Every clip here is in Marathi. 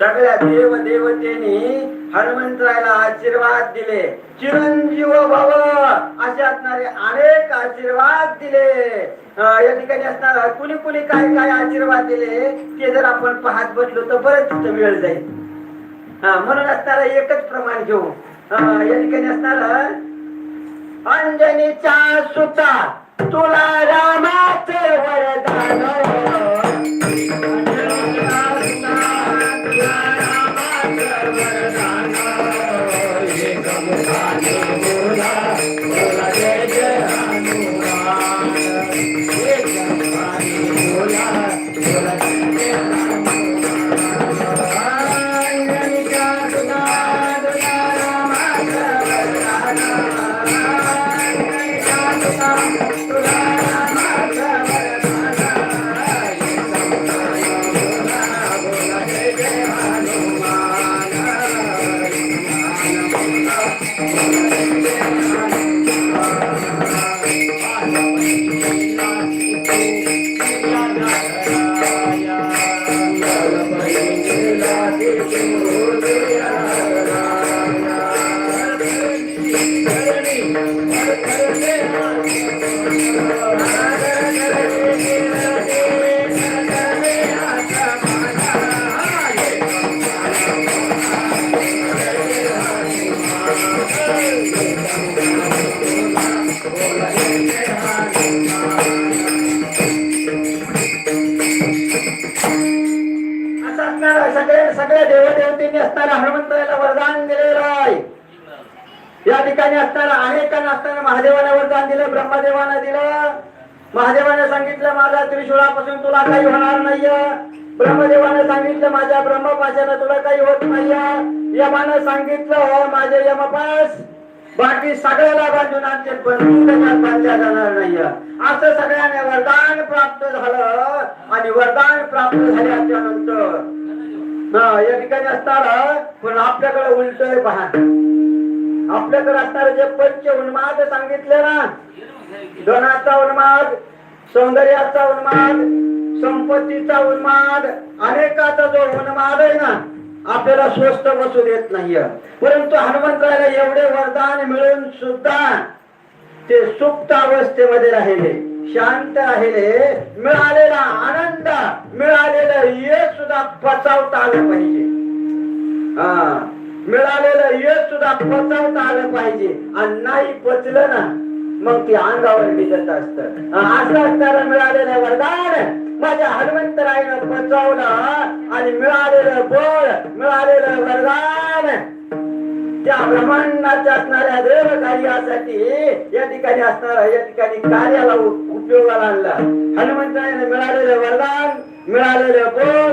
सगळ्या देव देवतेनी हनुमंतरायला आशीर्वाद दिले, चिरंजीव भव असे असणारे अनेक आशीर्वाद दिले. या ठिकाणी असणार कुणी कुणी काय काय आशीर्वाद दिले ते जर आपण पाहत बसलो तर बरेच वेळ जाईल. म्हणून असणार एकच प्रमाण घेऊ. या ठिकाणी असणार अंजनीच्या सुता तुला रामाचे वरदान, सगळ्या देवदेवतेने असताना हनुमंताला वरदान दिलेलं आहे. या ठिकाणी असताना अनेकांना असताना महादेवाने वरदान दिलं, ब्रह्मदेवाने दिलं. महादेवाने सांगितलं माझ्या त्रिशूळापासून तुला काही होणार नाहीये. ब्रह्मदेवाने सांगितलं माझ्या ब्रह्मपाशाने तुला काही होत नाहीये. यमाने सांगितलं माझे यमपास बाकी सगळ्याला बांधून आणते पण बांधल्या जाणार नाही. असं सगळ्यांना वरदान प्राप्त झालं आणि वरदान प्राप्त झाल्याच्या नंतर या ठिकाणी असणार पण आपल्याकडे उलट पहा. आपल्याकडे असणार जे पंच उन्माद सांगितले ना, धनाचा उन्माद, सौंदर्याचा उन्माद, संपत्तीचा उन्माद, अनेकाचा जो उन्माद आहे ना आपल्याला स्वस्त बसू देत नाहीये. परंतु हनुमंताला एवढे वरदान मिळून सुद्धा ते सुप्त अवस्थेमध्ये राहिले, शांत राहिले. मिळालेला आनंद, मिळालेलं यश सुद्धा पचवता आलं पाहिजे. मिळालेलं यश सुद्धा पचवता आलं पाहिजे. आणि नाही पचलं ना मग ते अंगावर दिसत असत. असं असताना मिळालेलं वरदान माझ्या हनुमंतरायनं पचवलं आणि मिळालेलं बळ, मिळालेलं वरदान त्या ब्रह्मांडाच्या असणाऱ्या देव कार्यासाठी या ठिकाणी असणारा या ठिकाणी कार्याला उपयोगाला आणलं. हनुमंताने मिळालेलं वरदान, मिळालेलं बळ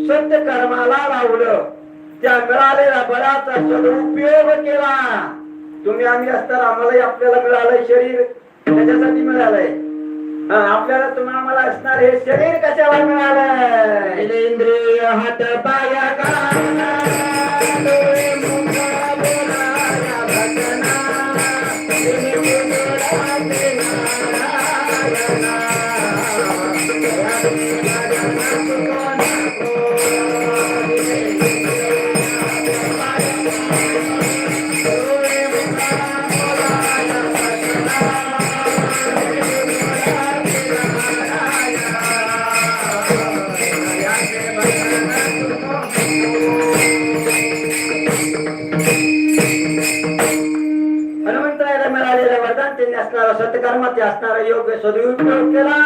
सत्य कर्माला लावलं. त्या मिळालेल्या बळाचा सदुपयोग केला. तुम्ही आम्ही असताना आम्हालाही आपल्याला मिळालंय शरीर, त्याच्यासाठी मिळालंय. आपल्याला तुम्हाला मला असणार हे शरीर कशावर मिळालंय? इंद्रिय हात पाया सत्कर्माचे असणारा योग्य सदुपयोग केला.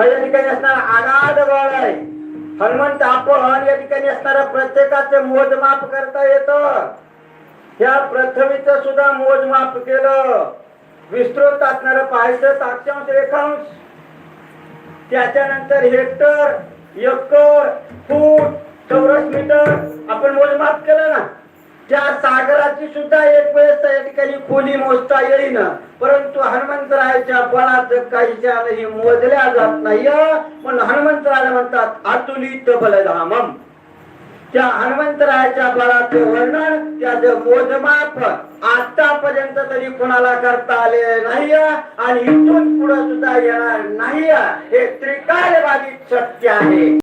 या ठिकाणी असणारा आगाध बळ आहे. हनुमंत आपण या ठिकाणी असणारा प्रत्येकाचे मोजमाप करता येतं. ह्या पृथ्वीचं सुद्धा मोजमाप केलं. विस्तृत असणारं पाहायचं अक्षांश रेखांश, त्याच्यानंतर हेक्टर, एकर, फूट, चौरस मीटर आपण मोजमाप केलं ना. त्या सागराची सुद्धा एक वेळेस या ठिकाणी खोली मोजता येईन. परंतु हनुमंतरायाच्या बळाचं काही मोजल्या जात नाही. पण हनुमंतराला म्हणतात अतुलित बलधामम. त्या हनुमंतरायाच्या बळाचे वर्णन, त्याचं मोजमाप आतापर्यंत तरी कोणाला करता आले नाही आणि इथून पुढे सुद्धा येणार नाही. हे त्रिकालबाधित सत्य आहे.